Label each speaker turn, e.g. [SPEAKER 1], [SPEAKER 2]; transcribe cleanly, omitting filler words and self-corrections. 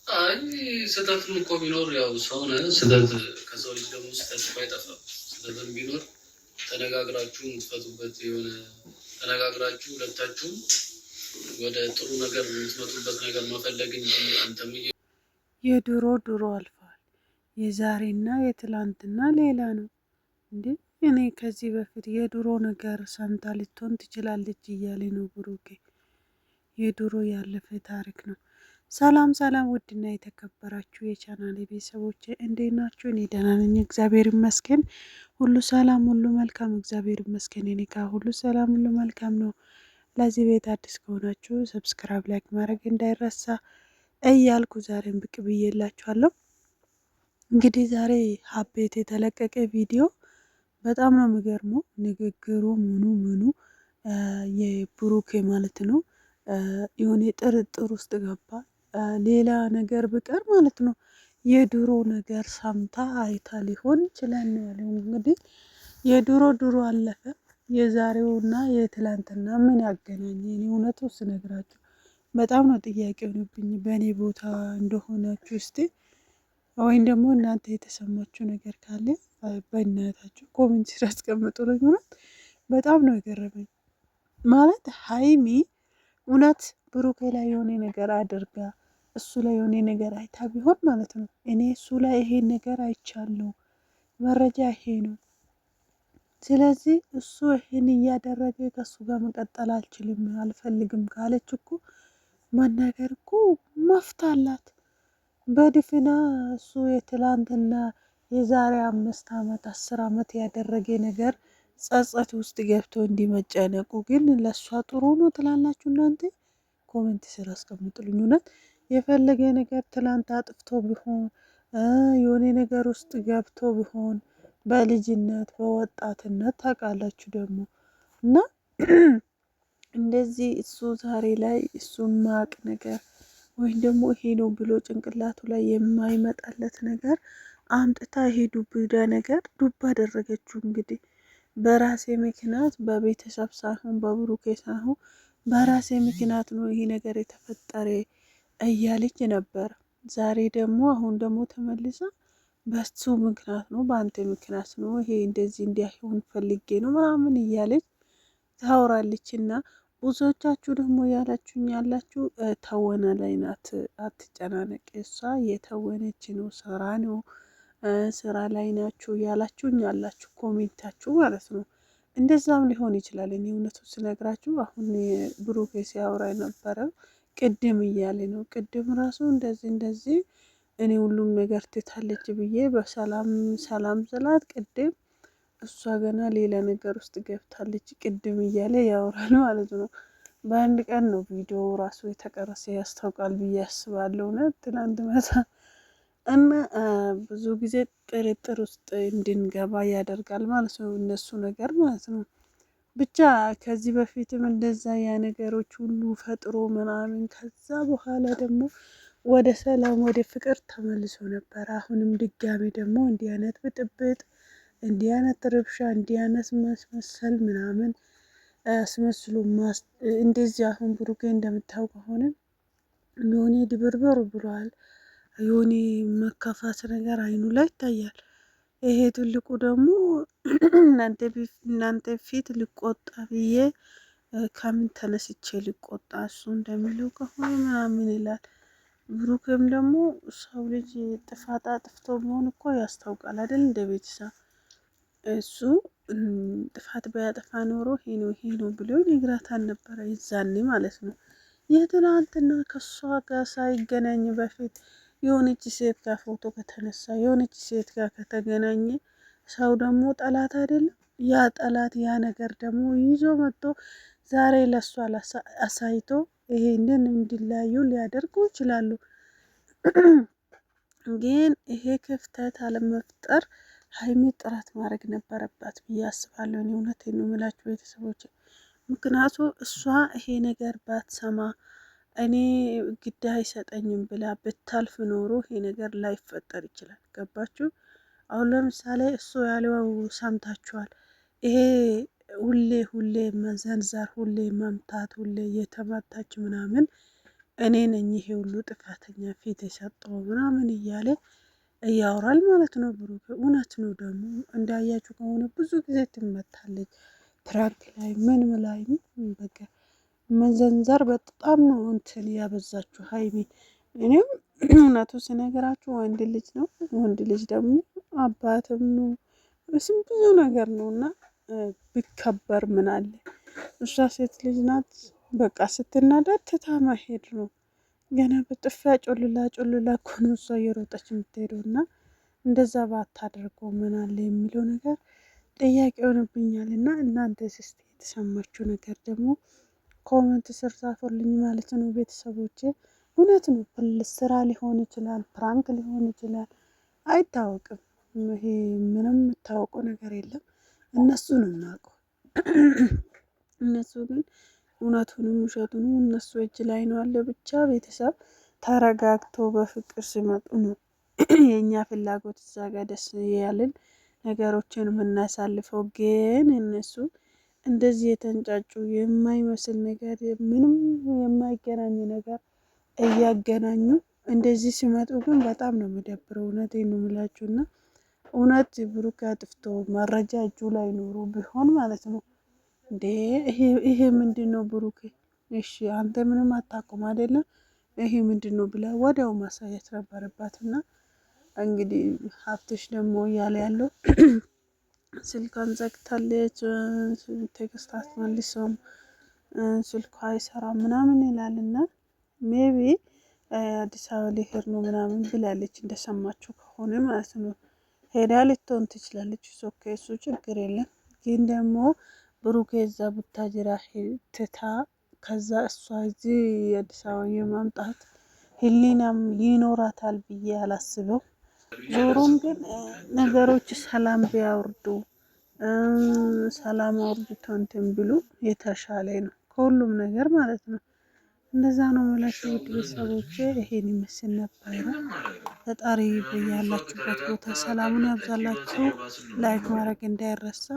[SPEAKER 1] አይ ስህተትም እኮ ቢኖር ያው ሰው ነህ። ስህተት ከሰው ልጅ ደግሞ ስህተት እኮ አይጠፋም። ስህተትም ቢኖር ተነጋግራችሁ የምትፈቱበት የሆነ ተነጋግራችሁ ሁለታችሁም ወደ ጥሩ ነገር የምትመጡበት ነገር መፈለግ እንጂ አንተም
[SPEAKER 2] የድሮ ድሮ አልፏል። የዛሬና የትላንትና ሌላ ነው እንዴ። እኔ ከዚህ በፊት የድሮ ነገር ሰምታ ልትሆን ትችላለች እያለ ነው ብሩኬ። የድሮ ያለፈ ታሪክ ነው። ሰላም ሰላም፣ ውድና የተከበራችሁ የቻናሌ ቤተሰቦች እንዴት ናችሁ? እኔ ደህና ነኝ፣ እግዚአብሔር ይመስገን። ሁሉ ሰላም፣ ሁሉ መልካም፣ እግዚአብሔር ይመስገን። እኔ ጋር ሁሉ ሰላም፣ ሁሉ መልካም ነው። ለዚህ ቤት አዲስ ከሆናችሁ ሰብስክራይብ፣ ላይክ ማድረግ እንዳይረሳ እያልኩ ዛሬን ብቅ ብዬላችኋለሁ። እንግዲህ ዛሬ ሀቤት የተለቀቀ ቪዲዮ በጣም ነው የሚገርመው። ንግግሩ ምኑ ምኑ የብሩኬ ማለት ነው የሆነ ጥርጥር ውስጥ ገባ። ሌላ ነገር ብቀር ማለት ነው የድሮ ነገር ሰምታ አይታ ሊሆን ይችላል ነው ያለው። እንግዲህ የድሮ ድሮ አለፈ። የዛሬውና የትላንትና ምን ያገናኘ? እኔ እውነቱ ስነግራችሁ በጣም ነው ጥያቄ ሆነብኝ። በእኔ ቦታ እንደሆናችሁ እስቲ ወይም ደግሞ እናንተ የተሰማችሁ ነገር ካለ በእናታችሁ ኮሜንት ስር አስቀምጡልኝ። እውነት በጣም ነው የገረመኝ። ማለት ሀይሚ እውነት ብሩኬ ላይ የሆነ ነገር አድርጋ እሱ ላይ የሆነ ነገር አይታ ቢሆን ማለት ነው እኔ እሱ ላይ ይሄን ነገር አይቻለሁ፣ መረጃ ይሄ ነው፣ ስለዚህ እሱ ይሄን እያደረገ ከእሱ ጋር መቀጠል አልችልም አልፈልግም ካለች እኮ መናገር እኮ መፍታላት በድፍና እሱ የትላንትና የዛሬ 5 ዓመት 10 ዓመት ያደረገ ነገር ጸጸት ውስጥ ገብቶ እንዲመጨነቁ ግን ለእሷ ጥሩ ነው ትላላችሁ እናንተ? ኮሜንት ስር አስቀምጡልኝ። እውነት የፈለገ ነገር ትላንት አጥፍቶ ቢሆን የሆነ ነገር ውስጥ ገብቶ ቢሆን በልጅነት በወጣትነት ታውቃላችሁ ደግሞ እና እንደዚህ እሱ ዛሬ ላይ እሱን ማቅ ነገር ወይም ደግሞ ይሄ ነው ብሎ ጭንቅላቱ ላይ የማይመጣለት ነገር አምጥታ ይሄ ዱብዳ ነገር ዱብ አደረገችው። እንግዲህ በራሴ ምክንያት በቤተሰብ ሳይሆን በብሩኬ ሳይሆን በራሴ ምክንያት ነው ይሄ ነገር የተፈጠረ እያለች ነበር። ዛሬ ደግሞ አሁን ደግሞ ተመልሳ በሱ ምክንያት ነው በአንተ ምክንያት ነው ይሄ እንደዚህ እንዲያሆን ፈልጌ ነው ምናምን እያለች ታወራለች። እና ብዙዎቻችሁ ደግሞ ያላችሁኝ ያላችሁ ተወና ላይ ናት፣ አትጨናነቅ፣ እሷ የተወነች ነው፣ ስራ ነው፣ ስራ ላይ ናችሁ ያላችሁኝ ያላችሁ ኮሜንታችሁ ማለት ነው። እንደዛም ሊሆን ይችላል። እኔ እውነቱ ስነግራችሁ አሁን ብሩኬ ሲያወራ የነበረው ቅድም እያለ ነው። ቅድም ራሱ እንደዚህ እኔ ሁሉም ነገር ትታለች ብዬ በሰላም ሰላም ስላት ቅድም እሷ ገና ሌላ ነገር ውስጥ ገብታለች ቅድም እያለ ያወራል ማለት ነው። በአንድ ቀን ነው ቪዲዮ ራሱ የተቀረሰ ያስታውቃል ብዬ አስባለሁ። እውነት ትናንት መታ እና ብዙ ጊዜ ጥርጥር ውስጥ እንድንገባ ያደርጋል ማለት ነው እነሱ ነገር ማለት ነው። ብቻ ከዚህ በፊትም እንደዛ ያ ነገሮች ሁሉ ፈጥሮ ምናምን ከዛ በኋላ ደግሞ ወደ ሰላም ወደ ፍቅር ተመልሶ ነበር። አሁንም ድጋሚ ደግሞ እንዲህ አይነት ብጥብጥ እንዲህ አይነት ረብሻ እንዲህ አይነት ማስመሰል ምናምን አስመስሎ እንደዚህ አሁን ብሩኬ እንደምታውቅ ከሆነ የሆነ ድብርብር ብሏል። የሆነ መከፋት ነገር አይኑ ላይ ይታያል። ይሄ ትልቁ ደግሞ እናንተ ፊት ልቆጣ ብዬ ከምን ተነስቼ ልቆጣ እሱ እንደሚለው ከሆነ ምናምን ይላል። ብሩክም ደግሞ ሰው ልጅ ጥፋት አጥፍቶ መሆን እኮ ያስታውቃል አይደል? እንደ ቤተሰብ እሱ ጥፋት ባያጠፋ ኖሮ ይሄ ነው ብሎ ይነግራት አልነበረ ይዛኔ ማለት ነው። የትናንትና ከሷ ጋር ሳይገናኝ በፊት የሆነች ሴት ጋር ፎቶ ከተነሳ የሆነች ሴት ጋር ከተገናኘ ሰው ደግሞ ጠላት አይደለም። ያ ጠላት ያ ነገር ደግሞ ይዞ መጥቶ ዛሬ ለሷ አሳይቶ ይሄንን እንዲለያዩ ሊያደርጉ ይችላሉ። ግን ይሄ ክፍተት አለመፍጠር ሀይሚ ጥረት ማድረግ ነበረባት ብዬ አስባለሁ። እኔ እውነቴን ነው የምላችሁ ቤተሰቦች። ምክንያቱ እሷ ይሄ ነገር ባትሰማ እኔ ግድ አይሰጠኝም ብላ ብታልፍ ኖሮ ይሄ ነገር ላይፈጠር ይችላል። ገባችሁ? አሁን ለምሳሌ እሱ ያለው ሰምታችኋል። ይሄ ሁሌ መዘንዘር፣ ሁሌ መምታት፣ ሁሌ እየተመታች ምናምን እኔ ነኝ ይሄ ሁሉ ጥፋተኛ ፊት የሰጠው ምናምን እያለ እያወራል ማለት ነው ብሩክ። እውነት ነው ደግሞ እንዳያችሁ ከሆነ ብዙ ጊዜ ትመታለች፣ ፕራንክ ላይ ምን ላይ በቃ መዘንዘር በጣም ነው እንትን ያበዛችሁ ሀይሚ። እኔም እውነቱ ስነግራችሁ ወንድ ልጅ ነው፣ ወንድ ልጅ ደግሞ አባትም ነው እስም ብዙ ነገር ነው እና ቢከበር ምን አለ። እሷ ሴት ልጅ ናት፣ በቃ ስትናደድ ትታ መሄድ ነው። ገና በጥፊያ ጮልላ ጮልላ እኮ ነው እሷ እየሮጠች የምትሄደው እና እንደዛ ባታደርገው ምን አለ የሚለው ነገር ጥያቄ ሆንብኛል። እና እናንተ እስቲ የተሰማችሁ ነገር ደግሞ ኮመንት ስር ጻፉልኝ ማለት ነው ቤተሰቦቼ። እውነት ነው ስራ ሊሆን ይችላል፣ ፕራንክ ሊሆን ይችላል፣ አይታወቅም። ይሄ ምንም የምታወቀው ነገር የለም። እነሱ ነው የሚያውቀው። እነሱ ግን እውነቱንም ውሸቱንም እነሱ እጅ ላይ ነው ያለ። ብቻ ቤተሰብ ተረጋግቶ በፍቅር ሲመጡ ነው የእኛ ፍላጎት እዛ ጋር ደስ ያለን ነገሮችን የምናሳልፈው። ግን እነሱ እንደዚህ የተንጫጩ የማይመስል ነገር ምንም የማይገናኝ ነገር እያገናኙ እንደዚህ ሲመጡ ግን በጣም ነው የሚደብረው። እውነቴን ነው የምላችሁ። እና እውነት ብሩክ አጥፍቶ መረጃ እጁ ላይ ኖሮ ቢሆን ማለት ነው እንዴ ይሄ ምንድን ነው ብሩክ? እሺ አንተ ምንም አታውቁም አይደለም፣ ይሄ ምንድን ነው ብላ ወዲያው ማሳየት ነበረባት። እና እንግዲህ ሀብትሽ ደግሞ እያለ ያለው ስልኳን ዘግታለች፣ ቴክስት አትመልሰውም፣ ስልኳ አይሰራም ምናምን ይላል። እና ሜቢ አዲስ አበባ ሊሄድ ነው ምናምን ብላለች እንደሰማችሁ ከሆነ ማለት ነው። ሄዳ ልትሆን ትችላለች። እሱ ችግር የለም። ግን ደግሞ ብሩኬ እዛ ቡታጅራ ትታ ከዛ እሷ እዚህ አዲስ አበባ የማምጣት ህሊናም ይኖራታል ብዬ አላስበው። ዞሮም ግን ነገሮች ሰላም ቢያወርዱ ሰላም አውርድቶ እንትን ብሉ የተሻለ ነው ከሁሉም ነገር ማለት ነው። እንደዛ ነው የምላችሁ ውድ ቤተሰቦቼ። ይሄን ይመስል ነበረ። ፈጣሪ በያላችሁበት ቦታ ሰላሙን ያብዛላችሁ። ላይክ ማድረግ እንዳይረሳ።